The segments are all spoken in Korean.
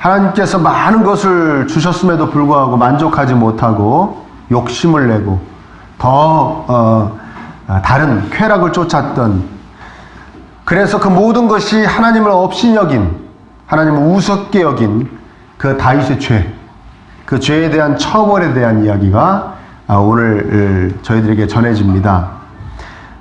하나님께서 많은 것을 주셨음에도 불구하고 만족하지 못하고 욕심을 내고 더 다른 쾌락을 쫓았던, 그래서 그 모든 것이 하나님을 업신여긴, 하나님을 우습게 여긴 그 다윗의 죄, 그 죄에 대한 처벌에 대한 이야기가 오늘 저희들에게 전해집니다.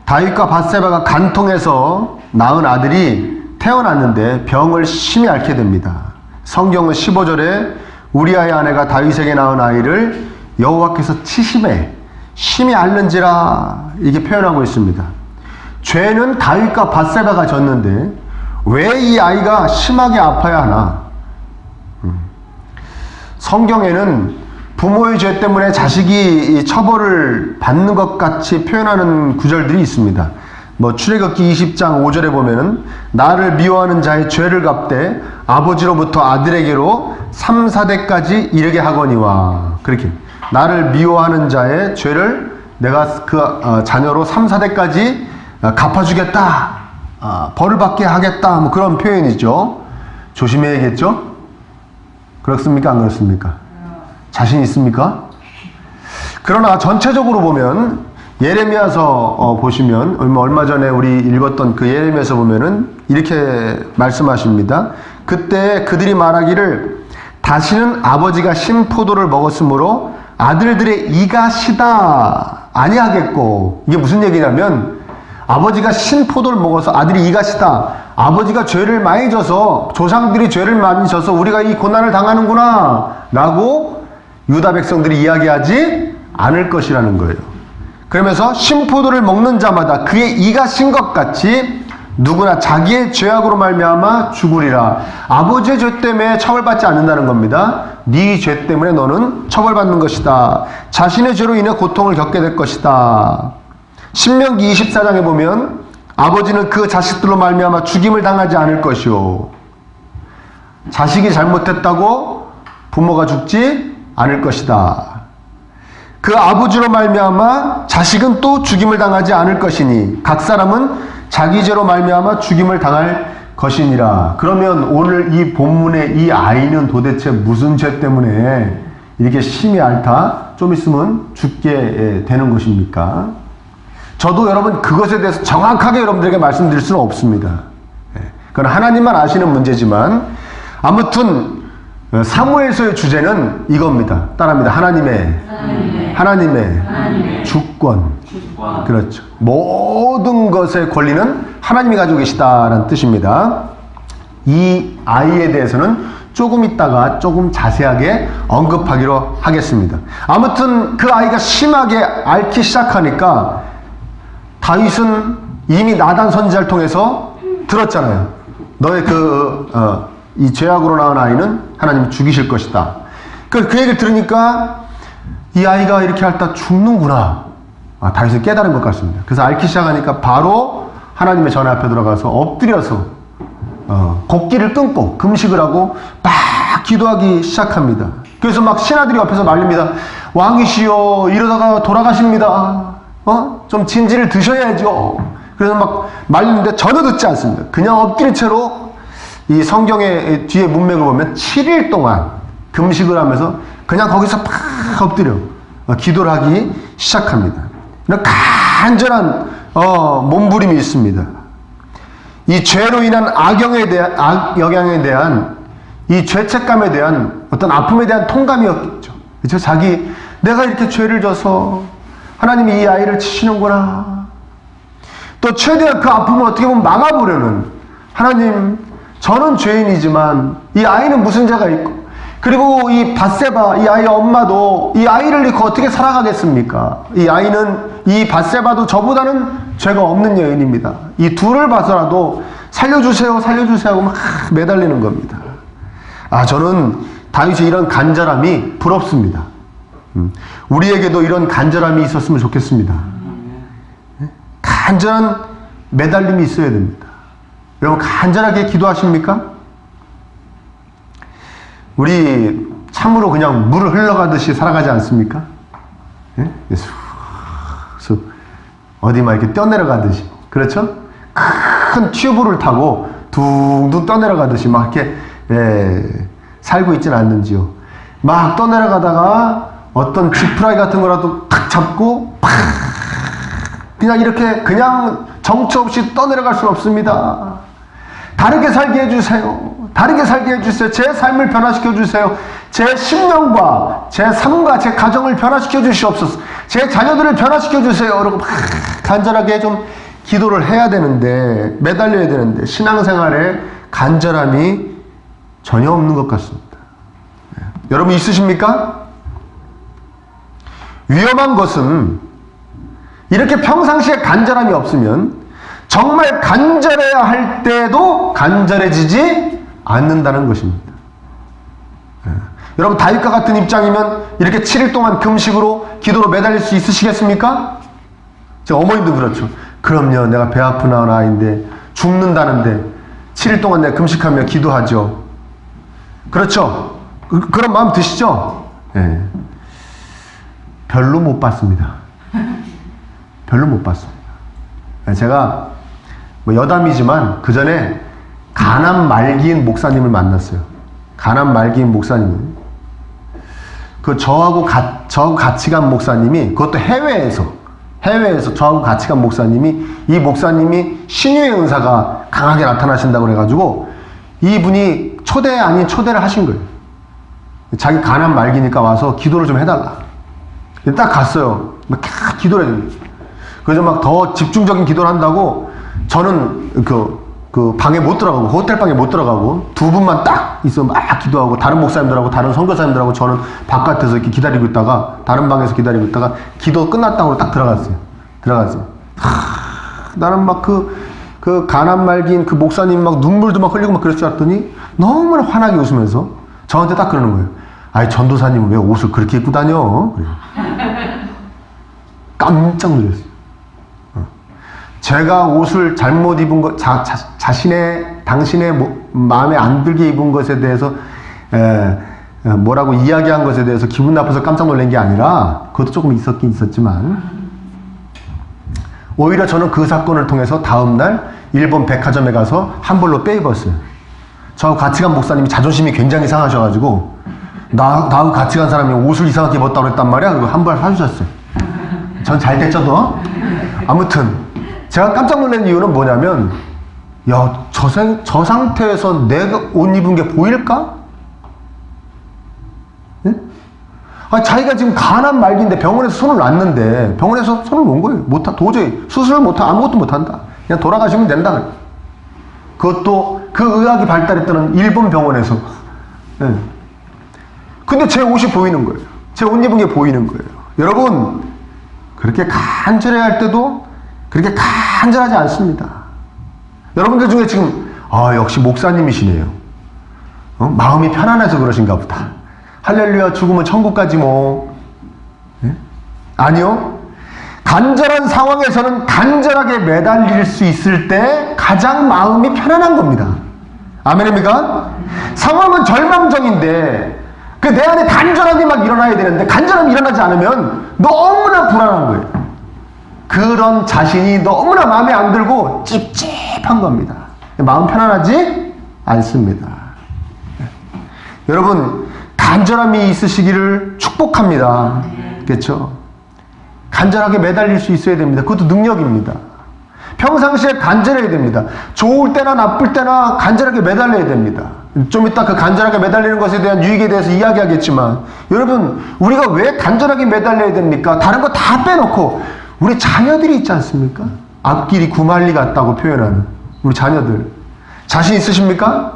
다윗과 밧세바가 간통해서 낳은 아들이 태어났는데 병을 심히 앓게 됩니다. 성경은 15절에 우리아의 아내가 다윗에게 낳은 아이를 여호와께서 치심해 심히 앓는지라 이렇게 표현하고 있습니다. 죄는 다윗과 밧세바가 졌는데 왜 이 아이가 심하게 아파야 하나? 성경에는 부모의 죄 때문에 자식이 처벌을 받는 것 같이 표현하는 구절들이 있습니다. 출애굽기 20장 5절에 보면은 나를 미워하는 자의 죄를 갚되 아버지로부터 아들에게로 3, 4대까지 이르게 하거니와, 그렇게 나를 미워하는 자의 죄를 내가 그 자녀로 3, 4대까지 갚아주겠다, 벌을 받게 하겠다, 그런 표현이죠. 조심해야겠죠? 그렇습니까? 안 그렇습니까? 자신 있습니까? 그러나 전체적으로 보면 예레미야서 보시면 얼마 전에 우리 읽었던 그 예레미야서 보면은 이렇게 말씀하십니다. 그때 그들이 말하기를 다시는 아버지가 신포도를 먹었으므로 아들들의 이가 시다 아니하겠고, 이게 무슨 얘기냐면 아버지가 신포도를 먹어서 아들이 이가 시다, 아버지가 죄를 많이 져서, 조상들이 죄를 많이 져서 우리가 이 고난을 당하는구나 라고 유다 백성들이 이야기하지 않을 것이라는 거예요. 그러면서 신포도를 먹는 자마다 그의 이가 신 것 같이 누구나 자기의 죄악으로 말미암아 죽으리라. 아버지의 죄 때문에 처벌받지 않는다는 겁니다. 네 죄 때문에 너는 처벌받는 것이다. 자신의 죄로 인해 고통을 겪게 될 것이다. 신명기 24장에 보면 아버지는 그 자식들로 말미암아 죽임을 당하지 않을 것이요, 자식이 잘못했다고 부모가 죽지 않을 것이다. 그 아버지로 말미암아 자식은 또 죽임을 당하지 않을 것이니 각 사람은 자기 죄로 말미암아 죽임을 당할 것이니라. 그러면 오늘 이 본문의 이 아이는 도대체 무슨 죄 때문에 이렇게 심히 앓다 좀 있으면 죽게 되는 것입니까? 저도 여러분 그것에 대해서 정확하게 여러분들에게 말씀드릴 수는 없습니다. 그건 하나님만 아시는 문제지만, 아무튼 사무엘서의 주제는 이겁니다. 따라합니다. 하나님의 주권. 그렇죠. 모든 것의 권리는 하나님이 가지고 계시다라는 뜻입니다. 이 아이에 대해서는 조금 있다가 조금 자세하게 언급하기로 하겠습니다. 아무튼 그 아이가 심하게 앓기 시작하니까 다윗은 이미 나단 선지자를 통해서 들었잖아요. 너의 이 죄악으로 낳은 아이는 하나님이 죽이실 것이다. 그 얘기를 들으니까 이 아이가 이렇게 앓다 죽는구나. 다윗은 깨달은 것 같습니다. 그래서 앓기 시작하니까 바로 하나님의 전화 앞에 들어가서 엎드려서 곡기를 끊고 금식을 하고 막 기도하기 시작합니다. 그래서 막 신하들이 옆에서 말립니다. 왕이시여, 이러다가 돌아가십니다. 좀 진지를 드셔야죠. 그래서 막 말리는데 전혀 듣지 않습니다. 그냥 엎드린 채로 이 성경의 뒤에 문맥을 보면 7일 동안 금식을 하면서 그냥 거기서 팍 엎드려 기도를 하기 시작합니다. 이런 간절한 몸부림이 있습니다. 이 죄로 인한 악영향에 대한 이 죄책감에 대한 어떤 아픔에 대한 통감이었겠죠. 그렇죠? 내가 이렇게 죄를 져서 하나님이 이 아이를 치시는구나. 또 최대한 그 아픔을 어떻게 보면 막아보려는, 하나님, 저는 죄인이지만 이 아이는 무슨 죄가 있고, 그리고 이 밧세바, 이 아이의 엄마도 이 아이를 잃고 어떻게 살아가겠습니까? 이 밧세바도 저보다는 죄가 없는 여인입니다. 이 둘을 봐서라도 살려주세요, 살려주세요 하고 막 매달리는 겁니다. 저는 다윗의 이런 간절함이 부럽습니다. 우리에게도 이런 간절함이 있었으면 좋겠습니다. 간절한 매달림이 있어야 됩니다. 여러분 간절하게 기도하십니까? 우리 참으로 그냥 물을 흘러가듯이 살아가지 않습니까? 어디 막 이렇게 뛰어내려가듯이, 그렇죠? 큰 튜브를 타고 둥둥 떠내려가듯이 막 이렇게 살고 있지는 않는지요. 막 떠내려가다가 어떤 지푸라기 같은 거라도 탁 잡고 팍 그냥 이렇게 그냥 정처 없이 떠내려갈 수는 없습니다. 다르게 살게 해주세요. 다르게 살게 해주세요. 제 삶을 변화시켜 주세요. 제 심령과 제 삶과 제 가정을 변화시켜 주시옵소서. 제 자녀들을 변화시켜 주세요. 그러고 막 간절하게 좀 기도를 해야 되는데, 매달려야 되는데 신앙생활에 간절함이 전혀 없는 것 같습니다. 여러분 있으십니까? 위험한 것은 이렇게 평상시에 간절함이 없으면 정말 간절해야 할 때도 간절해지지 않는다는 것입니다. 여러분 다윗과 같은 입장이면 이렇게 7일 동안 금식으로 기도로 매달릴 수 있으시겠습니까? 제 어머님도 그렇죠. 그럼요. 내가 배 아픈 아이인데 죽는다는데 7일 동안 내가 금식하며 기도하죠. 그렇죠? 그런 마음 드시죠? 네. 별로 못 봤습니다. 별로 못 봤습니다. 제가 뭐 여담이지만 그 전에 가남 말기인 목사님을 만났어요. 가남 말기인 목사님. 저하고 같이 간 목사님이, 그것도 해외에서 저하고 같이 간 목사님이, 이 목사님이 신유의 은사가 강하게 나타나신다고 그래가지고 이분이 초대 아닌 초대를 하신 거예요. 자기 가남 말기니까 와서 기도를 좀 해달라. 딱 갔어요. 막 기도를 해야 됩니다. 그래서 막 더 집중적인 기도를 한다고 저는 그 방에 못 들어가고, 호텔 방에 못 들어가고 두 분만 딱 있어 막 기도하고, 다른 목사님들하고 다른 선교사님들하고 저는 바깥에서 이렇게 기다리고 있다가, 다른 방에서 기다리고 있다가 기도 끝났다고 딱 들어갔어요. 나는 막 그 가난 말기인 그 목사님 막 눈물도 막 흘리고 막 그랬을 줄 알았더니 너무나 환하게 웃으면서 저한테 딱 그러는 거예요. 아이, 전도사님은 왜 옷을 그렇게 입고 다녀? 그래요. 깜짝 놀랐어요. 제가 옷을 잘못 입은 것, 당신의 마음에 안 들게 입은 것에 대해서 뭐라고 이야기한 것에 대해서 기분 나빠서 깜짝 놀란 게 아니라, 그것도 조금 있었긴 있었지만, 오히려 저는 그 사건을 통해서 다음날 일본 백화점에 가서 한 벌로 빼입었어요. 저하고 같이 간 목사님이 자존심이 굉장히 상하셔가지고 나하고 같이 간 사람이 옷을 이상하게 입었다고 했단 말이야. 그리고 한 벌 사주셨어요. 전 잘 됐죠, 너? 아무튼 제가 깜짝 놀란 이유는 뭐냐면, 야, 저 상태에서 내가 옷 입은 게 보일까? 네? 아니, 자기가 지금 간암 말기인데 병원에서 손을 놨는데, 병원에서 손을 놓은 거예요. 도저히 수술을 못하, 아무것도 못한다. 그냥 돌아가시면 된다. 그것도 그 의학이 발달했다는 일본 병원에서. 네. 근데 제 옷이 보이는 거예요. 제 옷 입은 게 보이는 거예요. 여러분, 그렇게 간절해야 할 때도 그렇게 간절하지 않습니다. 여러분들 중에 지금 역시 목사님이시네요. 마음이 편안해서 그러신가 보다. 할렐루야, 죽으면 천국 가지 뭐. 네? 아니요. 간절한 상황에서는 간절하게 매달릴 수 있을 때 가장 마음이 편안한 겁니다. 아멘입니까? 상황은 절망적인데 내 안에 간절함이 막 일어나야 되는데 간절함이 일어나지 않으면 너무나 불안한 거예요. 그런 자신이 너무나 마음에 안 들고 찝찝한 겁니다. 마음 편안하지 않습니다. 여러분, 간절함이 있으시기를 축복합니다. 그렇죠? 간절하게 매달릴 수 있어야 됩니다. 그것도 능력입니다. 평상시에 간절해야 됩니다. 좋을 때나 나쁠 때나 간절하게 매달려야 됩니다. 좀 이따 그 간절하게 매달리는 것에 대한 유익에 대해서 이야기하겠지만, 여러분, 우리가 왜 간절하게 매달려야 됩니까? 다른 거 다 빼놓고 우리 자녀들이 있지 않습니까? 앞길이 구말리 같다고 표현하는 우리 자녀들. 자신 있으십니까?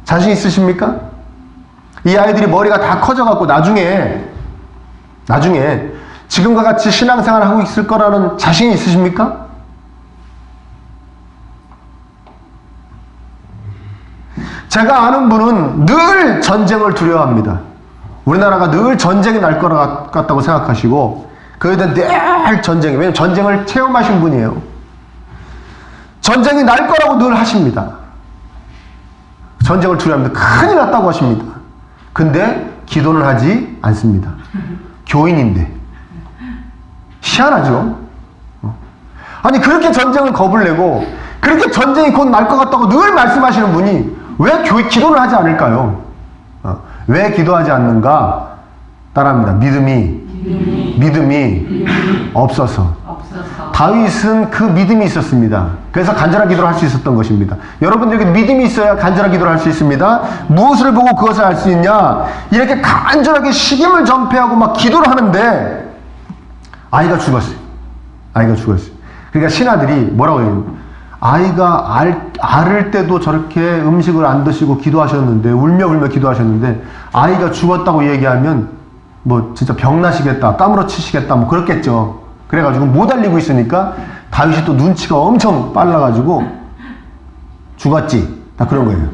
자신 있으십니까? 이 아이들이 머리가 다 커져갖고 나중에 지금과 같이 신앙생활을 하고 있을 거라는 자신이 있으십니까? 제가 아는 분은 늘 전쟁을 두려워합니다. 우리나라가 늘 전쟁이 날 것 같다고 생각하시고, 그에 대한 늘 전쟁이, 왜냐면 전쟁을 체험하신 분이에요. 전쟁이 날 거라고 늘 하십니다. 전쟁을 두려워합니다. 큰일 났다고 하십니다. 근데 기도는 하지 않습니다. 교인인데. 희한하죠? 아니, 그렇게 전쟁을 겁을 내고 그렇게 전쟁이 곧 날 것 같다고 늘 말씀하시는 분이 왜 기도를 하지 않을까요? 왜 기도하지 않는가? 따라합니다. 믿음이 없어서. 다윗은 그 믿음이 있었습니다. 그래서 간절한 기도를 할 수 있었던 것입니다. 여러분들에게 믿음이 있어야 간절한 기도를 할 수 있습니다. 무엇을 보고 그것을 알 수 있냐? 이렇게 간절하게 식임을 전폐하고 막 기도를 하는데 아이가 죽었어요. 그러니까 신하들이 뭐라고 해요? 아이가 앓을 때도 저렇게 음식을 안 드시고 기도하셨는데, 울며 기도하셨는데 아이가 죽었다고 얘기하면 뭐 진짜 병나시겠다, 까무러치시겠다, 뭐 그렇겠죠. 그래가지고 못 알리고 있으니까 다윗이 또 눈치가 엄청 빨라가지고 죽었지, 다 그런 거예요.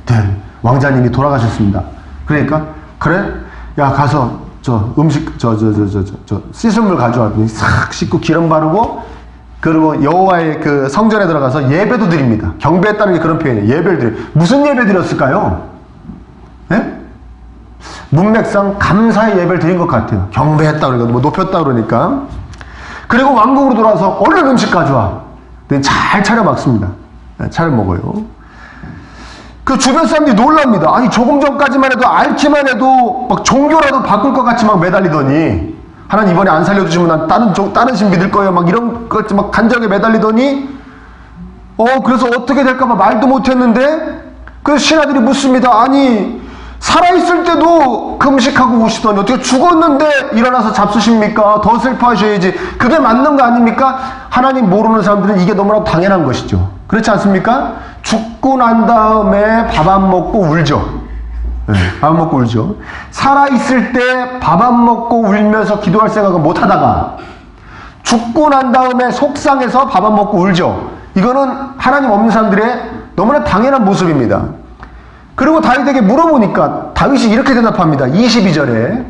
네, 왕자님이 돌아가셨습니다. 그러니까 그래, 야 가서 저 음식 저 씻은 물 가져왔더니 싹 씻고 기름 바르고, 그리고 여호와의 그 성전에 들어가서 예배도 드립니다. 경배했다는 게 그런 표현이에요. 예배를 드려. 무슨 예배 드렸을까요? 네? 문맥상 감사의 예배를 드린 것 같아요. 경배했다 그러니까, 뭐 높였다 그러니까. 그리고 왕궁으로 돌아와서 얼른 음식 가져와. 잘 차려 먹습니다. 차려 먹어요. 그 주변 사람들이 놀랍니다. 아니 조금 전까지만 해도 앓기만 해도 막 종교라도 바꿀 것 같이 막 매달리더니, 하나님 이번에 안 살려주시면 난 다른 신 믿을 거예요, 막 이런 것 막 간절하게 매달리더니, 그래서 어떻게 될까봐 말도 못했는데, 그래서 신하들이 묻습니다. 아니 살아있을 때도 금식하고 오시더니 어떻게 죽었는데 일어나서 잡수십니까? 더 슬퍼하셔야지. 그게 맞는 거 아닙니까? 하나님 모르는 사람들은 이게 너무나 당연한 것이죠. 그렇지 않습니까? 죽고 난 다음에 밥 안 먹고 울죠. 네, 밥 안 먹고 울죠. 살아있을 때 밥 안 먹고 울면서 기도할 생각을 못 하다가 죽고 난 다음에 속상해서 밥 안 먹고 울죠. 이거는 하나님 없는 사람들의 너무나 당연한 모습입니다. 그리고 다윗에게 물어보니까 다윗이 이렇게 대답합니다. 22절에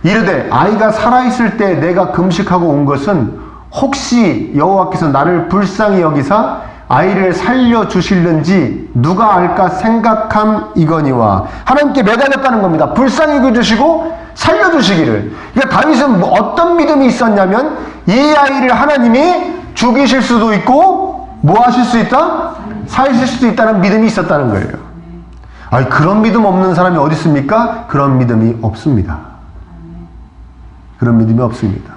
이르되 아이가 살아있을 때 내가 금식하고 온 것은 혹시 여호와께서 나를 불쌍히 여기사 아이를 살려주실는지 누가 알까 생각함이거니와. 하나님께 매달렸다는 겁니다. 불쌍히 여겨주시고 살려주시기를. 그러니까 다윗은 어떤 믿음이 있었냐면, 이 아이를 하나님이 죽이실 수도 있고 뭐 하실 수 있다? 살리실 수도 있다는 믿음이 있었다는 거예요. 아니, 그런 믿음 없는 사람이 어디 있습니까? 그런 믿음이 없습니다. 그런 믿음이 없습니다.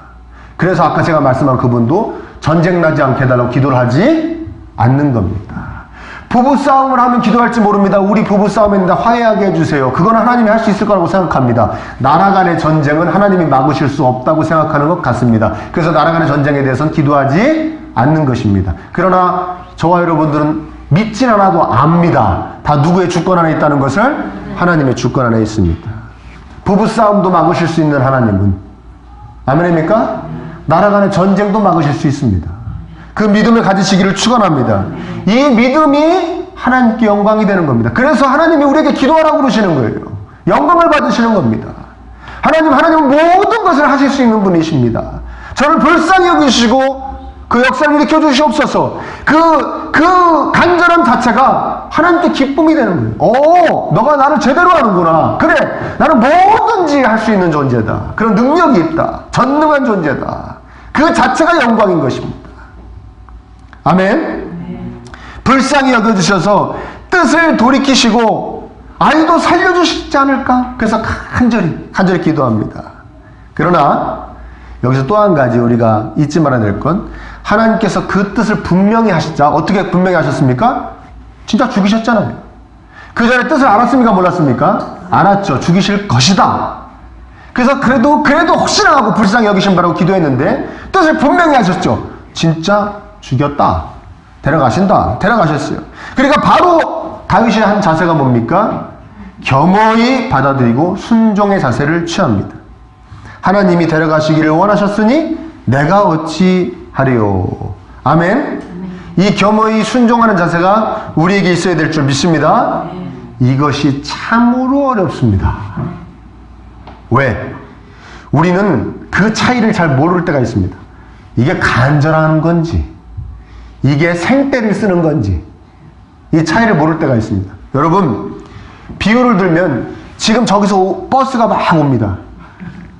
그래서 아까 제가 말씀한 그분도 전쟁 나지 않게 해달라고 기도를 하지 않는 겁니다. 부부싸움을 하면 기도할지 모릅니다. 우리 부부싸움입니다. 화해하게 해주세요. 그건 하나님이 할 수 있을 거라고 생각합니다. 나라 간의 전쟁은 하나님이 막으실 수 없다고 생각하는 것 같습니다. 그래서 나라 간의 전쟁에 대해서는 기도하지 않는 것입니다. 그러나 저와 여러분들은 믿진 않아도 압니다. 다 누구의 주권 안에 있다는 것을. 하나님의 주권 안에 있습니다. 부부싸움도 막으실 수 있는 하나님은, 아멘입니까? 나라 간의 전쟁도 막으실 수 있습니다. 그 믿음을 가지시기를 축원합니다. 이 믿음이 하나님께 영광이 되는 겁니다. 그래서 하나님이 우리에게 기도하라고 그러시는 거예요. 영광을 받으시는 겁니다. 하나님은 모든 것을 하실 수 있는 분이십니다. 저를 불쌍히 여기시고 그 역사를 일으켜 주시옵소서. 그 간절함 자체가 하나님께 기쁨이 되는 거예요. 너가 나를 제대로 하는구나. 그래, 나는 뭐든지 할 수 있는 존재다. 그런 능력이 있다. 전능한 존재다. 그 자체가 영광인 것입니다. 아멘. 불쌍히 여겨주셔서 뜻을 돌이키시고 아이도 살려주시지 않을까? 그래서 간절히 기도합니다. 그러나 여기서 또 한 가지 우리가 잊지 말아야 될 건, 하나님께서 그 뜻을 분명히 하시자. 어떻게 분명히 하셨습니까? 진짜 죽이셨잖아요. 그 전에 뜻을 알았습니까? 몰랐습니까? 알았죠. 죽이실 것이다. 그래서 그래도 혹시나 하고 불쌍히 여기신 바라고 기도했는데 뜻을 분명히 하셨죠. 진짜 죽였다. 데려가셨어요. 그러니까 바로 다윗이 한 자세가 뭡니까? 겸허히 받아들이고 순종의 자세를 취합니다. 하나님이 데려가시기를 원하셨으니 내가 어찌 하리요. 아멘. 이 겸허히 순종하는 자세가 우리에게 있어야 될 줄 믿습니다. 이것이 참으로 어렵습니다. 왜? 우리는 그 차이를 잘 모를 때가 있습니다. 이게 간절한 건지, 이게 생떼를 쓰는 건지, 이 차이를 모를 때가 있습니다. 여러분, 비유를 들면 지금 저기서 버스가 막 옵니다.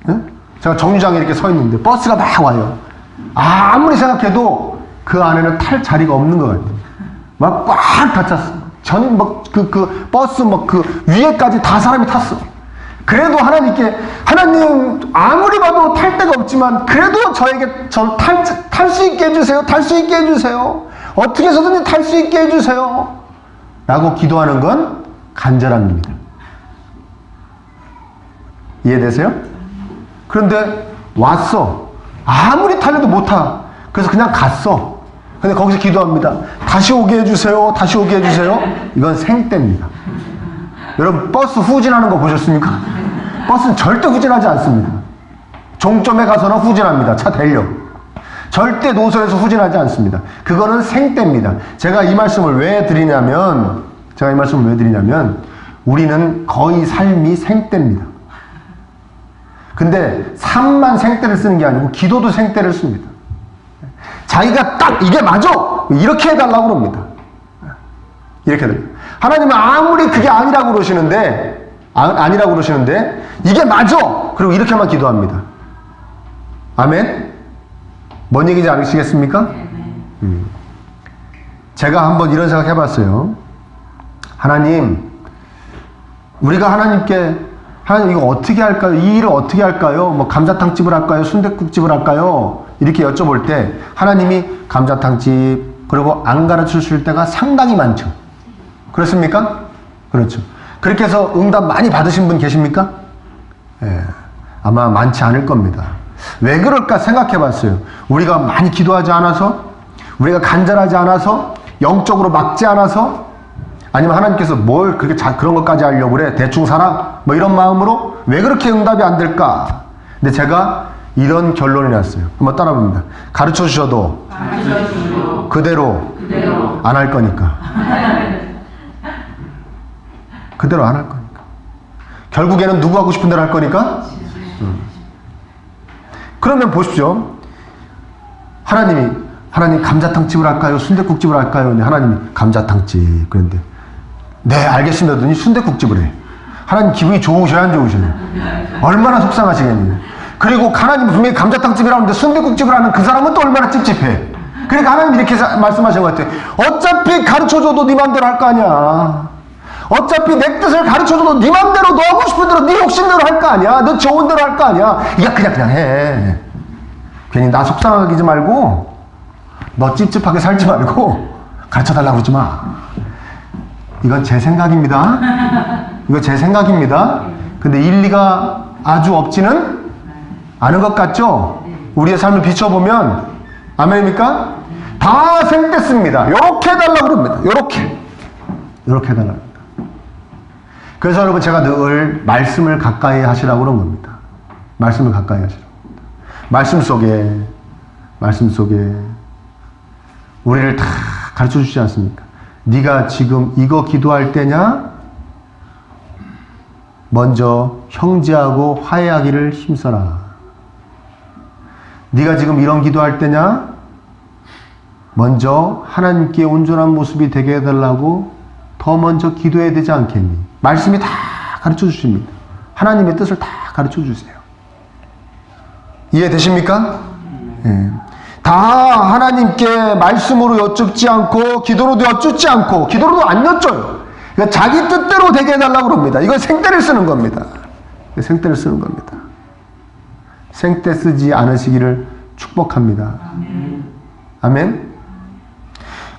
응? 제가 정류장에 이렇게 서 있는데 버스가 막 와요. 아무리 생각해도 그 안에는 탈 자리가 없는 것 같아요. 막 꽉 닫혔어. 버스 위에까지 다 사람이 탔어. 그래도 하나님께, 하나님, 아무리 봐도 탈 데가 없지만, 그래도 저에게 탈 수 있게 해주세요. 탈 수 있게 해주세요. 어떻게 해서든지 탈 수 있게 해주세요. 라고 기도하는 건 간절함입니다. 이해되세요? 그런데 왔어. 아무리 타려도 못 타. 그래서 그냥 갔어. 근데 거기서 기도합니다. 다시 오게 해주세요. 다시 오게 해주세요. 이건 생떼입니다. 여러분, 버스 후진하는 거 보셨습니까? 버스는 절대 후진하지 않습니다. 종점에 가서는 후진합니다. 차 대려. 절대 노선에서 후진하지 않습니다. 그거는 생떼입니다. 제가 이 말씀을 왜 드리냐면, 우리는 거의 삶이 생떼입니다. 근데 삶만 생떼를 쓰는 게 아니고 기도도 생떼를 씁니다. 자기가 딱 이게 맞아! 이렇게 해달라고 그럽니다. 이렇게 해달라고. 하나님은 아무리 그게 아니라고 그러시는데 이게 맞아! 그리고 이렇게만 기도합니다. 아멘? 뭔 얘기인지 아시겠습니까? 제가 한번 이런 생각 해봤어요. 하나님, 우리가 하나님께 하나님 이거 어떻게 할까요? 이 일을 어떻게 할까요? 뭐 감자탕집을 할까요? 순댓국집을 할까요? 이렇게 여쭤볼 때 하나님이 감자탕집 그리고 안 가르쳐 주실 때가 상당히 많죠. 그렇습니까? 그렇죠. 그렇게 해서 응답 많이 받으신 분 계십니까? 예, 아마 많지 않을 겁니다. 왜 그럴까 생각해 봤어요. 우리가 많이 기도하지 않아서, 우리가 간절하지 않아서, 영적으로 막지 않아서, 아니면 하나님께서 뭘 그렇게 그런 것까지 하려고 그래? 대충 살아? 뭐 이런 마음으로 왜 그렇게 응답이 안 될까? 근데 제가 이런 결론이 났어요. 한번 따라봅니다. 가르쳐 주셔도 그대로 안 할 거니까. 그대로 안 할 거니까. 결국에는 누구 하고 싶은 대로 할 거니까? 그러면 보십시오. 하나님 감자탕집을 할까요? 순댓국집을 할까요? 근데 하나님이 감자탕집. 그런데 네, 알겠습니다. 하더니 순댓국집을 해. 하나님 기분이 좋으셔야 안 좋으셔요? 얼마나 속상하시겠니? 그리고 하나님 분명히 감자탕집이라고 하는데 순댓국집을 하는 그 사람은 또 얼마나 찝찝해. 그러니까 하나님 이렇게 말씀하신 것 같아요. 어차피 가르쳐줘도 네 맘대로 할 거 아니야. 어차피 내 뜻을 가르쳐줘도 네 맘대로 너 하고 싶은 대로 네 욕심대로 할 거 아니야. 너 좋은 대로 할 거 아니야. 야 그냥 해. 괜히 나 속상하게 하지 말고 너 찝찝하게 살지 말고 가르쳐달라고 그러지 마. 이건 제 생각입니다. 이거 제 생각입니다. 근데 일리가 아주 없지는 않은 것 같죠? 우리의 삶을 비춰보면 아멘입니까? 다 생됐습니다. 요렇게 해달라고 그럽니다. 요렇게 해달라고 합니다. 그래서 여러분 제가 늘 말씀을 가까이 하시라고 그런 겁니다. 말씀을 가까이 하시라고 합니다. 말씀 속에 우리를 다 가르쳐 주시지 않습니까? 네가 지금 이거 기도할 때냐? 먼저 형제하고 화해하기를 힘써라. 네가 지금 이런 기도할 때냐? 먼저 하나님께 온전한 모습이 되게 해달라고 더 먼저 기도해야 되지 않겠니? 말씀이 다 가르쳐 주십니다. 하나님의 뜻을 다 가르쳐 주세요. 이해되십니까? 네. 다 하나님께 말씀으로 여쭙지 않고 기도로도 여쭙지 않고 기도로도 안 여쭤요. 그러니까 자기 뜻대로 되게 해달라고 그럽니다. 이건 생떼를 쓰는 겁니다. 생떼를 쓰는 겁니다. 생떼 쓰지 않으시기를 축복합니다. 아멘.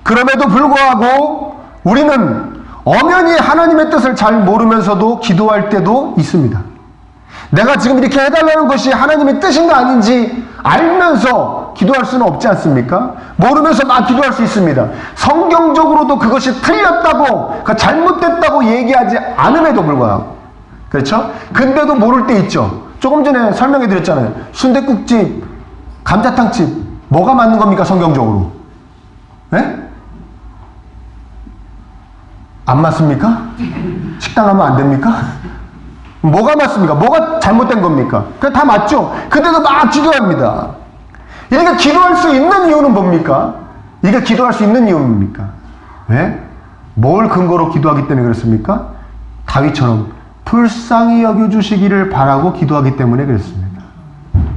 그럼에도 불구하고 우리는 엄연히 하나님의 뜻을 잘 모르면서도 기도할 때도 있습니다. 내가 지금 이렇게 해달라는 것이 하나님의 뜻인가 아닌지 알면서 기도할 수는 없지 않습니까? 모르면서 막 기도할 수 있습니다. 성경적으로도 그것이 틀렸다고, 잘못됐다고 얘기하지 않음에도 불구하고. 그렇죠? 근데도 모를 때 있죠. 조금 전에 설명해 드렸잖아요. 순댓국집, 감자탕집, 뭐가 맞는 겁니까? 성경적으로. 네? 안 맞습니까? 식당 가면 안 됩니까? 뭐가 맞습니까? 뭐가 잘못된 겁니까? 그냥 다 맞죠? 근데도 막 기도합니다. 이게 기도할 수 있는 이유는 뭡니까? 이게 기도할 수 있는 이유입니까? 왜? 뭘 근거로 기도하기 때문에 그렇습니까? 다윗처럼 불쌍히 여겨주시기를 바라고 기도하기 때문에 그렇습니다.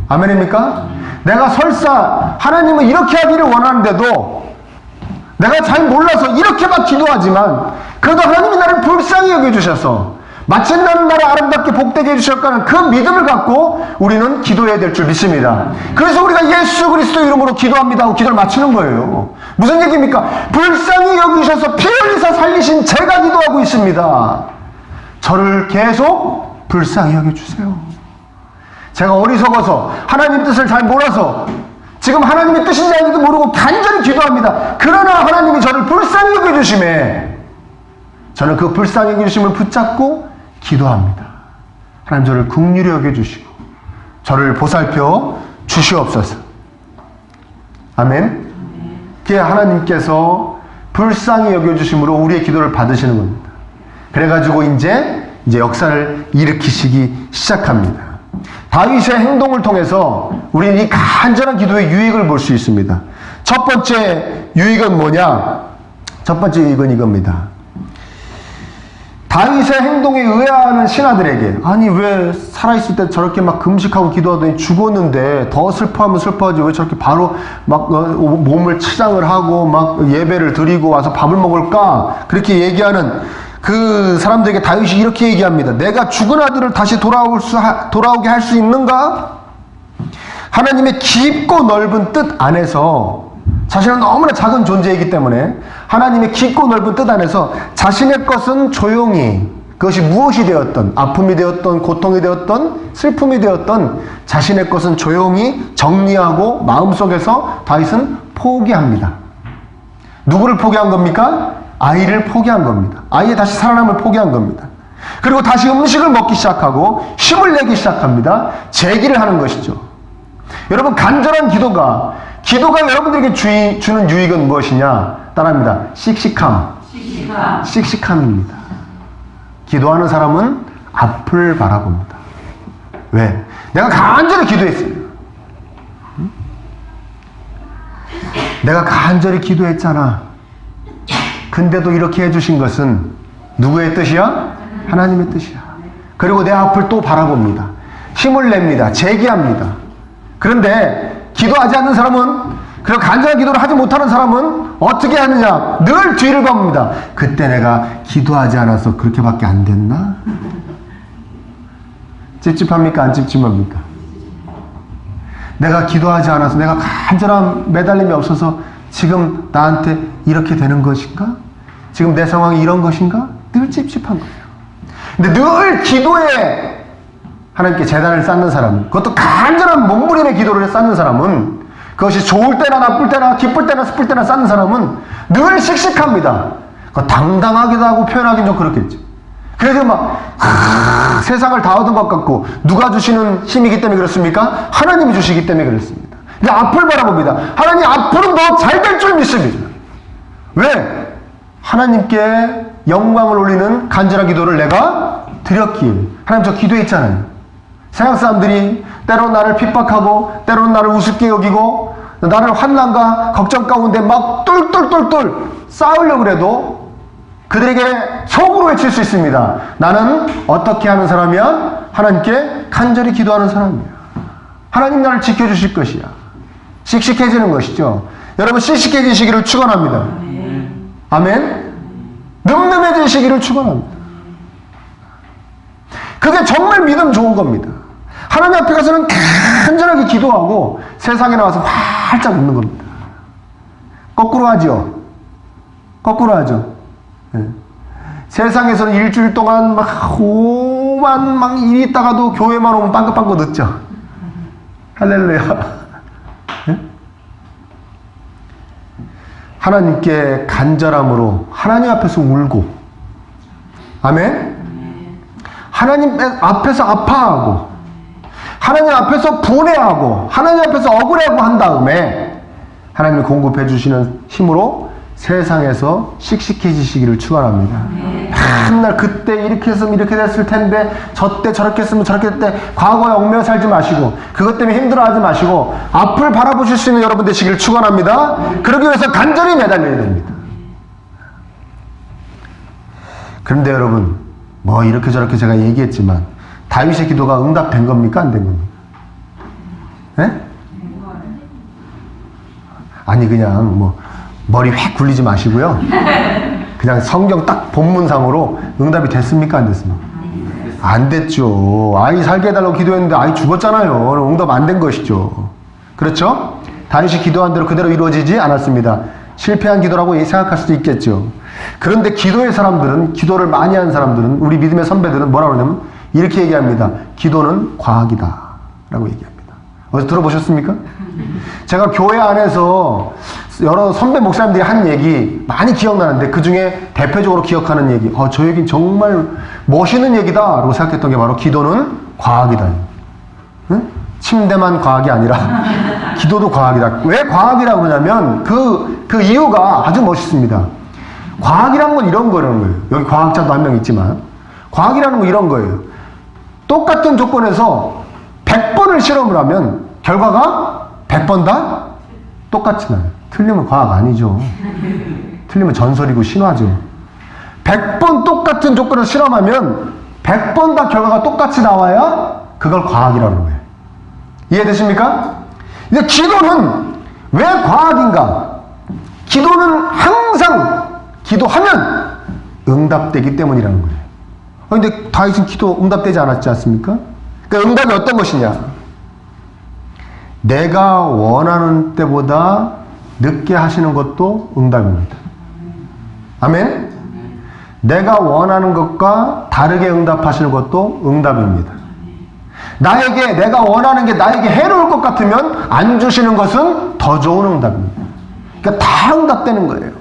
아멘입니까? 내가 설사 하나님은 이렇게 하기를 원하는데도 내가 잘 몰라서 이렇게 막 기도하지만 그래도 하나님이 나를 불쌍히 여겨주셔서 마침 나는 나를 아름답게 복되게 해주셨다는 그 믿음을 갖고 우리는 기도해야 될 줄 믿습니다. 그래서 우리가 예수 그리스도 이름으로 기도합니다 하고 기도를 마치는 거예요. 무슨 얘기입니까? 불쌍히 여기셔서 피 흘리사 살리신 제가 기도하고 있습니다. 저를 계속 불쌍히 여겨주세요. 제가 어리석어서 하나님 뜻을 잘 몰라서 지금 하나님의 뜻인지 아닌지도 모르고 간절히 기도합니다. 그러나 하나님이 저를 불쌍히 여겨주심에 저는 그 불쌍히 여겨주심을 붙잡고 기도합니다. 하나님 저를 긍휼히 여겨주시고 저를 보살펴 주시옵소서. 아멘. 그게 하나님께서 불쌍히 여겨주심으로 우리의 기도를 받으시는 겁니다. 그래가지고 이제 역사를 일으키시기 시작합니다. 다윗의 행동을 통해서 우리는 이 간절한 기도의 유익을 볼 수 있습니다. 첫 번째 유익은 뭐냐? 첫 번째 유익은 이겁니다. 다윗의 행동에 의아하는 신하들에게, 아니 왜 살아있을 때 저렇게 막 금식하고 기도하더니 죽었는데 더 슬퍼하면 슬퍼하지 왜 저렇게 바로 막 몸을 치장을 하고 막 예배를 드리고 와서 밥을 먹을까? 그렇게 얘기하는 그 사람들에게 다윗이 이렇게 얘기합니다. 내가 죽은 아들을 다시 돌아오게 할 수 있는가? 하나님의 깊고 넓은 뜻 안에서, 자신은 너무나 작은 존재이기 때문에 하나님의 깊고 넓은 뜻 안에서 자신의 것은 조용히, 그것이 무엇이 되었던, 아픔이 되었던, 고통이 되었던, 슬픔이 되었던 자신의 것은 조용히 정리하고 마음속에서 다윗은 포기합니다. 누구를 포기한 겁니까? 아이를 포기한 겁니다. 아이의 다시 살아남을 포기한 겁니다. 그리고 다시 음식을 먹기 시작하고 힘을 내기 시작합니다. 재기를 하는 것이죠. 여러분, 간절한 기도가 여러분들에게 주는 유익은 무엇이냐? 따라합니다. 씩씩함입니다. 기도하는 사람은 앞을 바라봅니다. 왜? 내가 간절히 기도했어요. 내가 간절히 기도했잖아. 근데도 이렇게 해주신 것은 누구의 뜻이야? 하나님의 뜻이야. 그리고 내 앞을 또 바라봅니다. 힘을 냅니다. 재기합니다. 그런데 기도하지 않는 사람은, 그리고 간절한 기도를 하지 못하는 사람은 어떻게 하느냐? 늘 뒤를 봅니다. 그때 내가 기도하지 않아서 그렇게밖에 안 됐나? 찝찝합니까? 안 찝찝합니까? 내가 기도하지 않아서, 내가 간절한 매달림이 없어서 지금 나한테 이렇게 되는 것인가? 지금 내 상황이 이런 것인가? 늘 찝찝한 거예요. 근데 늘 기도에 하나님께 재단을 쌓는 사람, 그것도 간절한 몸부림의 기도를 쌓는 사람은, 그것이 좋을 때나 나쁠 때나 기쁠 때나 슬플 때나 쌓는 사람은 늘 씩씩합니다. 당당하기도 하고 표현하기는 좀 그렇겠죠. 그래서 막 세상을 다 얻은 것 같고, 누가 주시는 힘이기 때문에 그렇습니까? 하나님이 주시기 때문에 그렇습니다. 근데 앞을 바라봅니다. 하나님 앞으로 더 잘 될 줄 믿습니다. 왜? 하나님께 영광을 올리는 간절한 기도를 내가 드렸기에. 하나님, 저 기도했잖아요. 세상 사람들이 때론 나를 핍박하고 때론 나를 우습게 여기고 나를 환난과 걱정 가운데 막 똘똘똘똘 쌓으려고 해도 그들에게 속으로 외칠 수 있습니다. 나는 어떻게 하는 사람이야? 하나님께 간절히 기도하는 사람이야. 하나님 나를 지켜주실 것이야. 씩씩해지는 것이죠. 여러분, 씩씩해지시기를 축원합니다. 아멘. 늠름해지시기를 축원합니다. 그게 정말 믿음 좋은 겁니다. 하나님 앞에 가서는 간절하게 기도하고 세상에 나와서 활짝 웃는 겁니다. 거꾸로 하죠. 거꾸로 하죠. 네. 세상에서는 일주일 동안 막 오만 막 일이 있다가도 교회만 오면 빵긋빵긋 웃죠. 할렐루야. 네? 하나님께 간절함으로 하나님 앞에서 울고, 아멘. 하나님 앞에서 아파하고, 하나님 앞에서 분해하고, 하나님 앞에서 억울해하고 한 다음에 하나님이 공급해 주시는 힘으로 세상에서 씩씩해지시기를 축원합니다. 맨날 그때 이렇게 했으면 이렇게 됐을 텐데, 저때 저렇게 했으면 저렇게 했대, 과거에 얽매여 살지 마시고 그것 때문에 힘들어하지 마시고 앞을 바라보실 수 있는 여러분 되시기를 축원합니다. 그러기 위해서 간절히 매달려야 됩니다. 그런데 여러분, 뭐 이렇게 저렇게 제가 얘기했지만 다윗의 기도가 응답된 겁니까? 안 된 겁니까? 네? 아니 그냥 뭐 머리 획 굴리지 마시고요. 그냥 성경 딱 본문상으로 응답이 됐습니까? 안 됐습니까? 안 됐죠. 아이 살게 해달라고 기도했는데 아이 죽었잖아요. 응답 안 된 것이죠. 그렇죠? 다윗이 기도한 대로 그대로 이루어지지 않았습니다. 실패한 기도라고 생각할 수도 있겠죠. 그런데 기도의 사람들은, 기도를 많이 한 사람들은, 우리 믿음의 선배들은 뭐라고 하냐면 이렇게 얘기합니다. 기도는 과학이다 라고 얘기합니다. 어디서 들어보셨습니까? 제가 교회 안에서 여러 선배 목사님들이 한 얘기 많이 기억나는데 그 중에 대표적으로 기억하는 얘기, 저 얘기는 정말 멋있는 얘기다 라고 생각했던 게 바로 기도는 과학이다. 응? 침대만 과학이 아니라 기도도 과학이다. 왜 과학이라고 그러냐면 그 이유가 아주 멋있습니다. 과학이란 건 이런 거예요. 여기 과학자도 한 명 있지만 과학이라는 건 이런 거예요. 똑같은 조건에서 100번을 실험을 하면 결과가 100번 다 똑같이 나요. 틀리면 과학 아니죠. 틀리면 전설이고 신화죠. 100번 똑같은 조건을 실험하면 100번 다 결과가 똑같이 나와야 그걸 과학이라는 거예요. 이해되십니까? 근데 기도는 왜 과학인가? 기도는 항상 기도하면 응답되기 때문이라는 거예요. 근데 다윗은 기도 응답되지 않았지 않습니까? 그러니까 응답이 어떤 것이냐? 내가 원하는 때보다 늦게 하시는 것도 응답입니다. 아멘? 내가 원하는 것과 다르게 응답하시는 것도 응답입니다. 내가 원하는 게 나에게 해로울 것 같으면 안 주시는 것은 더 좋은 응답입니다. 그러니까 다 응답되는 거예요.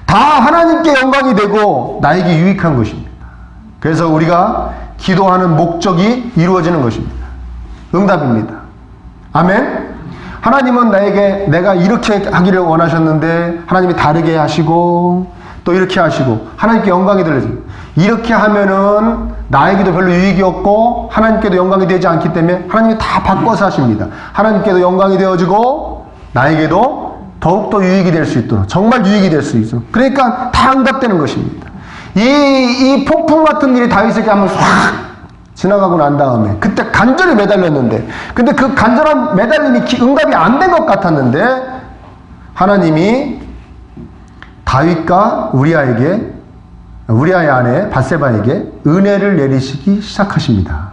다 하나님께 영광이 되고 나에게 유익한 것입니다. 그래서 우리가 기도하는 목적이 이루어지는 것입니다. 응답입니다. 아멘? 하나님은 내가 이렇게 하기를 원하셨는데 하나님이 다르게 하시고 또 이렇게 하시고 하나님께 영광이 들려집니다. 이렇게 하면은 나에게도 별로 유익이 없고 하나님께도 영광이 되지 않기 때문에 하나님이 다 바꿔서 하십니다. 하나님께도 영광이 되어지고 나에게도 더욱더 유익이 될 수 있도록, 정말 유익이 될 수 있도록. 그러니까 다 응답되는 것입니다. 이 폭풍 같은 일이 다윗에게 한번 확 지나가고 난 다음에 그때 간절히 매달렸는데, 근데 그 간절한 매달림이 응답이 안 된 것 같았는데 하나님이 다윗과 우리아의 아내 밧세바에게 은혜를 내리시기 시작하십니다.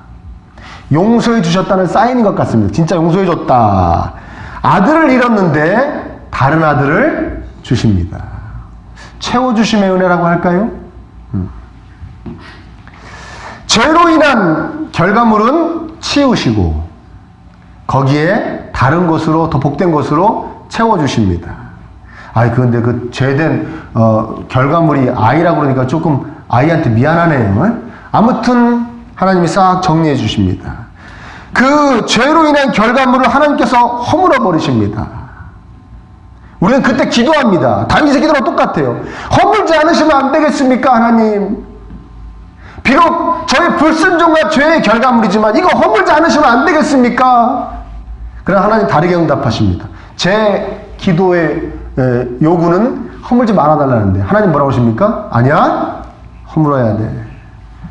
용서해 주셨다는 사인인 것 같습니다. 진짜 용서해 줬다. 아들을 잃었는데 다른 아들을 주십니다. 채워주심의 은혜라고 할까요? 죄로 인한 결과물은 치우시고 거기에 다른 것으로 더 복된 것으로 채워주십니다. 그런데 그 죄된 결과물이 아이라고 그러니까 조금 아이한테 미안하네요. 아무튼 하나님이 싹 정리해 주십니다. 그 죄로 인한 결과물을 하나님께서 허물어 버리십니다. 우리는 그때 기도합니다. 다윗의 기도랑 똑같아요. 허물지 않으시면 안 되겠습니까, 하나님? 비록 저의 불순종과 죄의 결과물이지만 이거 허물지 않으시면 안 되겠습니까? 그러나 하나님 다르게 응답하십니다. 제 기도의 요구는 허물지 말아달라는데 하나님 뭐라고 하십니까? 아니야, 허물어야 돼.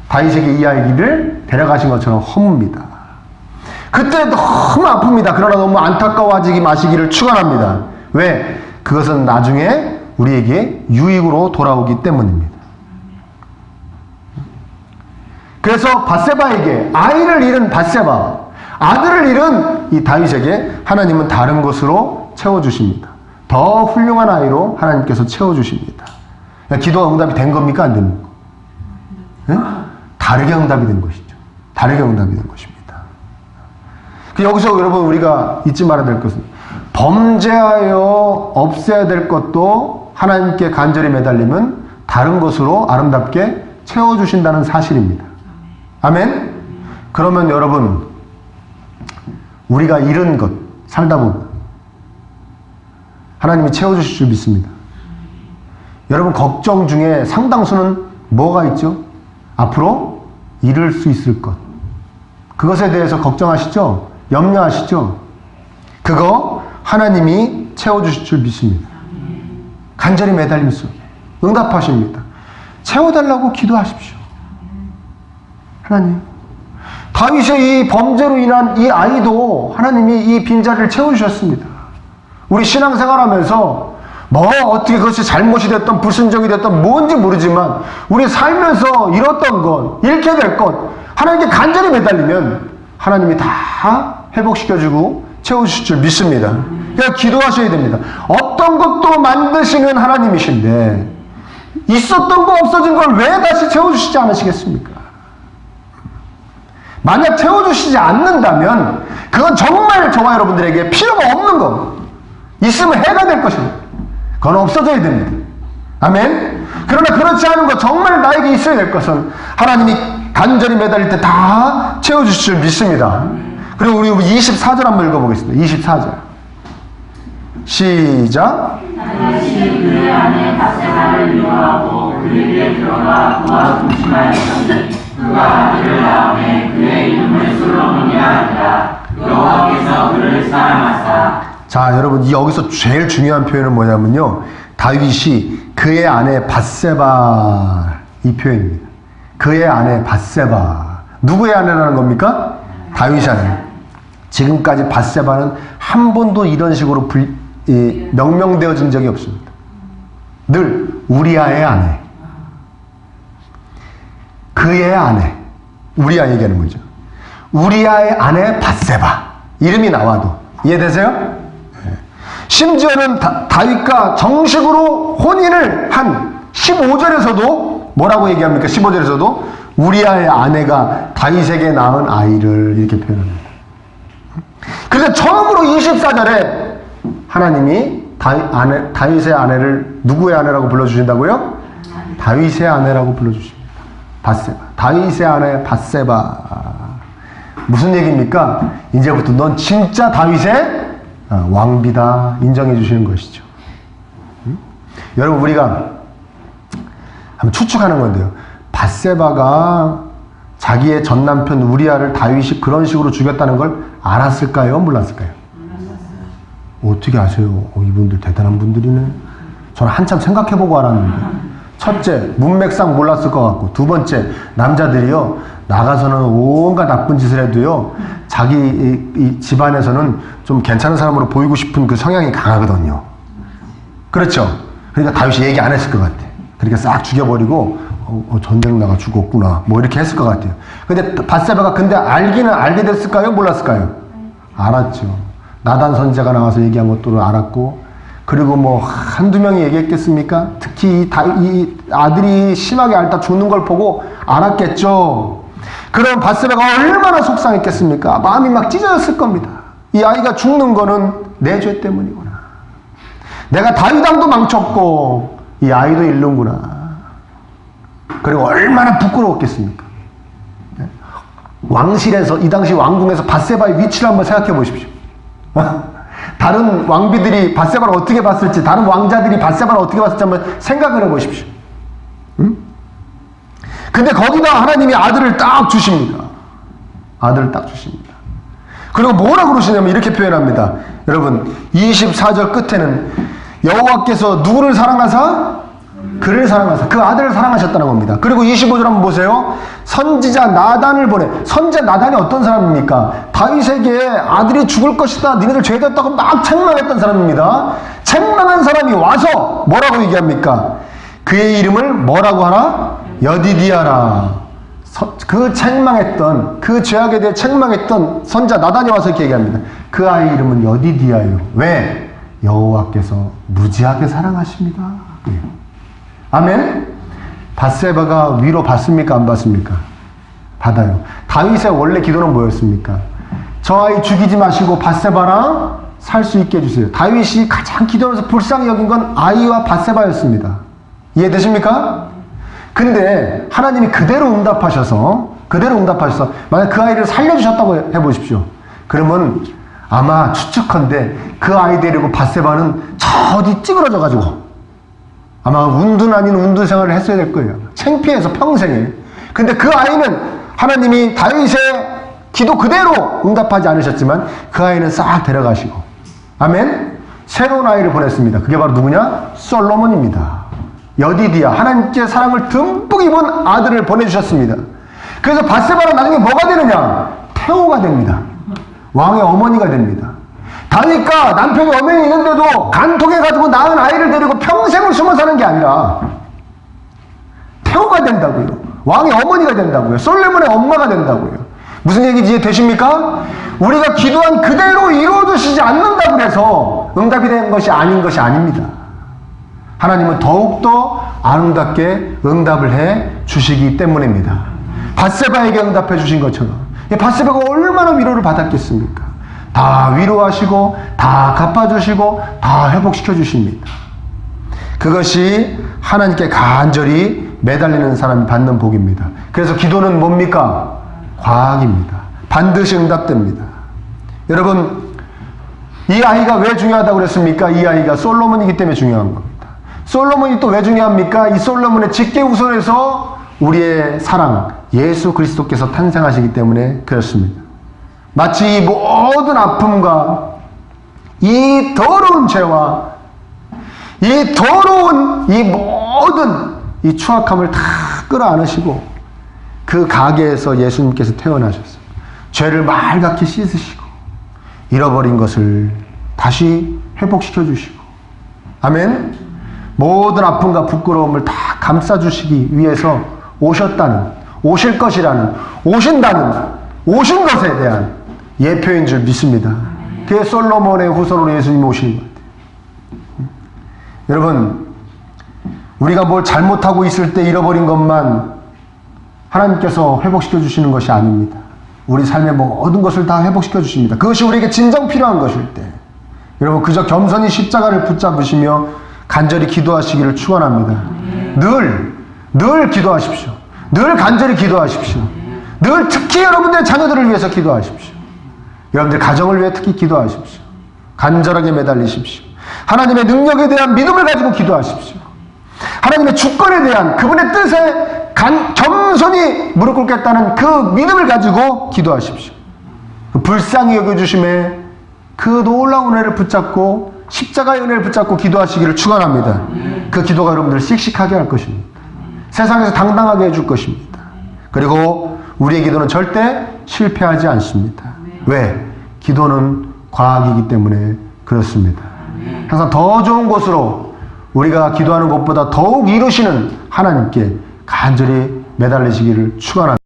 다윗에게 이 아이를 데려가신 것처럼 허뭅니다. 그때 너무 아픕니다. 그러나 너무 안타까워하지 마시기를 축원합니다. 왜? 그것은 나중에 우리에게 유익으로 돌아오기 때문입니다. 그래서 밧세바에게, 아이를 잃은 밧세바, 아들을 잃은 이 다윗에게 하나님은 다른 것으로 채워주십니다. 더 훌륭한 아이로 하나님께서 채워주십니다. 기도가 응답이 된 겁니까? 안 됩니까? 네? 다르게 응답이 된 것이죠. 다르게 응답이 된 것입니다. 여기서 여러분 우리가 잊지 말아야 될 것은, 범죄하여 없애야 될 것도 하나님께 간절히 매달리면 다른 것으로 아름답게 채워주신다는 사실입니다. 아멘? 그러면 여러분, 우리가 잃은 것 살다 보면 하나님이 채워주실 줄 믿습니다. 여러분, 걱정 중에 상당수는 뭐가 있죠? 앞으로 잃을 수 있을 것. 그것에 대해서 걱정하시죠? 염려하시죠? 그거 하나님이 채워주실 줄 믿습니다. 간절히 매달림 속에 응답하십니다. 채워달라고 기도하십시오. 하나님, 다윗의 이 범죄로 인한 이 아이도 하나님이 이 빈자리를 채워주셨습니다. 우리 신앙생활하면서 뭐 어떻게 그것이 잘못이 됐던 불순종이 됐던 뭔지 모르지만 우리 살면서 잃었던 것, 잃게 될 것 하나님께 간절히 매달리면 하나님이 다 회복시켜주고 채워주실 줄 믿습니다. 그러니까 기도하셔야 됩니다. 어떤 것도 만드시는 하나님이신데 있었던 거 없어진 걸 왜 다시 채워주시지 않으시겠습니까? 만약 채워주시지 않는다면 그건 정말 저와 여러분들에게 필요가 없는 거, 있으면 해가 될 것입니다. 그건 없어져야 됩니다. 아멘? 그러나 그렇지 않은 것, 정말 나에게 있어야 될 것은 하나님이 간절히 매달릴 때 다 채워주실 줄 믿습니다. 그리고 우리 24절 한번 읽어보겠습니다. 24절 시작. 다윗이 그의 아내 밧세바를 미워하고 그에게 들어가 그와 동침하였더니 그가 아들을 낳음에 그의 이름을 솔로몬이라 하니라. 여호와께서 그를 사랑하사. 자, 여러분 여기서 제일 중요한 표현은 뭐냐면요, 다윗이 그의 아내 밧세바, 이 표현입니다. 그의 아내 밧세바, 누구의 아내라는 겁니까? 다윗의 아내. 지금까지 밧세바는 한 번도 이런 식으로 명명되어진 적이 없습니다. 늘 우리아의 아내, 그의 아내, 우리아 얘기하는 거죠. 우리아의 아내 밧세바, 이름이 나와도 이해되세요? 심지어는 다윗과 정식으로 혼인을 한 15절에서도 뭐라고 얘기합니까? 15절에서도 우리아의 아내가 다윗에게 낳은 아이를 이렇게 표현합니다. 그래서 처음으로 24절에 하나님이 다윗의 아내를 누구의 아내라고 불러주신다고요? 다윗의 아내라고 불러주십니다. 밧세바. 다윗의 아내 밧세바. 무슨 얘기입니까? 이제부터 넌 진짜 다윗의 왕비다 인정해 주시는 것이죠. 여러분, 우리가 한번 추측하는 건데요, 밧세바가 자기의 전 남편 우리아를 다윗이 그런 식으로 죽였다는 걸 알았을까요? 몰랐을까요? 어떻게 아세요? 이분들 대단한 분들이네. 저는 한참 생각해보고 알았는데, 첫째, 문맥상 몰랐을 것 같고, 두 번째, 남자들이요, 나가서는 온갖 나쁜 짓을 해도요, 자기 이 집안에서는 좀 괜찮은 사람으로 보이고 싶은 그 성향이 강하거든요. 그렇죠? 그러니까 다윗이 얘기 안 했을 것 같아. 그러니까 싹 죽여버리고 전쟁 나가 죽었구나 뭐 이렇게 했을 것 같아요. 근데 밧세바가 근데 알게 됐을까요? 몰랐을까요? 알았죠. 나단 선지자가 나와서 얘기한 것도 알았고, 그리고 뭐 한두 명이 얘기했겠습니까? 특히 이 아들이 심하게 앓다 죽는 걸 보고 알았겠죠. 그럼 밧세바가 얼마나 속상했겠습니까? 마음이 막 찢어졌을 겁니다. 이 아이가 죽는 거는 내 죄 때문이구나. 내가 다윗 왕도 망쳤고 이 아이도 잃는구나. 그리고 얼마나 부끄러웠겠습니까? 왕실에서, 이 당시 왕궁에서 밧세바의 위치를 한번 생각해 보십시오. 다른 왕비들이 밧세바를 어떻게 봤을지, 다른 왕자들이 밧세바를 어떻게 봤을지 한번 생각을 해 보십시오. 응? 근데 거기다 하나님이 아들을 딱 주십니다. 아들을 딱 주십니다. 그리고 뭐라 그러시냐면 이렇게 표현합니다. 여러분, 24절 끝에는 여호와께서 누구를 사랑하사? 그를 사랑하사. 그 아들을 사랑하셨다는 겁니다. 그리고 25절 한번 보세요. 선지자 나단을 보내. 선지자 나단이 어떤 사람입니까? 다윗에게 아들이 죽을 것이다, 니네들 죄졌다고 막 책망했던 사람입니다. 책망한 사람이 와서 뭐라고 얘기합니까? 그의 이름을 뭐라고 하라? 여디디아라. 그 책망했던, 그 죄악에 대해 책망했던 선지자 나단이 와서 이렇게 얘기합니다. 그 아이 이름은 여디디아요. 왜? 여호와께서 무지하게 사랑하십니다. 아멘? 밧세바가 위로 받습니까? 안 받습니까? 받아요. 다윗의 원래 기도는 뭐였습니까? 저 아이 죽이지 마시고 밧세바랑 살 수 있게 해주세요. 다윗이 가장 기도하면서 불쌍히 여긴 건 아이와 밧세바였습니다. 이해되십니까? 근데 하나님이 그대로 응답하셔서 만약 그 아이를 살려주셨다고 해보십시오. 그러면 아마 추측컨대 그 아이 데리고 밧세바는 저 어디 찌그러져가지고 아마 운둔 아닌 운둔 생활을 했어야 될 거예요. 창피해서 평생에. 근데 그 아이는 하나님이 다윗의 기도 그대로 응답하지 않으셨지만 그 아이는 싹 데려가시고, 아멘? 새로운 아이를 보냈습니다. 그게 바로 누구냐? 솔로몬입니다. 여디디아, 하나님께 사랑을 듬뿍 입은 아들을 보내주셨습니다. 그래서 밧세바는 나중에 뭐가 되느냐? 태호가 됩니다. 왕의 어머니가 됩니다. 다윗과 남편이 엄연히 있는데도 간통해가지고 낳은 아이를 데리고 평생을 숨어 사는 게 아니라 태호가 된다고요. 왕의 어머니가 된다고요. 솔로몬의 엄마가 된다고요. 무슨 얘기인지 이해되십니까? 우리가 기도한 그대로 이루어지지 않는다고 해서 응답이 된 것이 아닌 것이 아닙니다. 하나님은 더욱더 아름답게 응답을 해 주시기 때문입니다. 밧세바에게 응답해 주신 것처럼 밧세바가 얼마나 위로를 받았겠습니까? 다 위로하시고 다 갚아주시고 다 회복시켜 주십니다. 그것이 하나님께 간절히 매달리는 사람이 받는 복입니다. 그래서 기도는 뭡니까? 과학입니다. 반드시 응답됩니다. 여러분, 이 아이가 왜 중요하다고 그랬습니까? 이 아이가 솔로몬이기 때문에 중요한 겁니다. 솔로몬이 또 왜 중요합니까? 이 솔로몬의 직계우선에서 우리의 사랑 예수 그리스도께서 탄생하시기 때문에 그렇습니다. 마치 이 모든 아픔과 이 더러운 죄와 이 더러운 이 모든 이 추악함을 다 끌어안으시고 그 가게에서 예수님께서 태어나셨어요. 죄를 맑게 씻으시고 잃어버린 것을 다시 회복시켜 주시고, 아멘. 모든 아픔과 부끄러움을 다 감싸주시기 위해서 오셨다는, 오실 것이라는, 오신다는, 오신 것에 대한 예표인 줄 믿습니다. 그게 솔로몬의 후손으로 예수님 오신 것 같아요. 여러분, 우리가 뭘 잘못하고 있을 때 잃어버린 것만 하나님께서 회복시켜 주시는 것이 아닙니다. 우리 삶의 모든 것을 다 회복시켜 주십니다. 그것이 우리에게 진정 필요한 것일 때 여러분 그저 겸손히 십자가를 붙잡으시며 간절히 기도하시기를 축원합니다. 늘 기도하십시오. 늘 간절히 기도하십시오. 늘 특히 여러분들의 자녀들을 위해서 기도하십시오. 여러분들 가정을 위해 특히 기도하십시오. 간절하게 매달리십시오. 하나님의 능력에 대한 믿음을 가지고 기도하십시오. 하나님의 주권에 대한 그분의 뜻에 겸손히 무릎 꿇겠다는 그 믿음을 가지고 기도하십시오. 그 불쌍히 여겨주심에 그 놀라운 은혜를 붙잡고 십자가의 은혜를 붙잡고 기도하시기를 축원합니다. 그 기도가 여러분들을 씩씩하게 할 것입니다. 세상에서 당당하게 해줄 것입니다. 그리고 우리의 기도는 절대 실패하지 않습니다. 왜? 기도는 과학이기 때문에 그렇습니다. 항상 더 좋은 곳으로 우리가 기도하는 것보다 더욱 이루시는 하나님께 간절히 매달리시기를 축원합니다.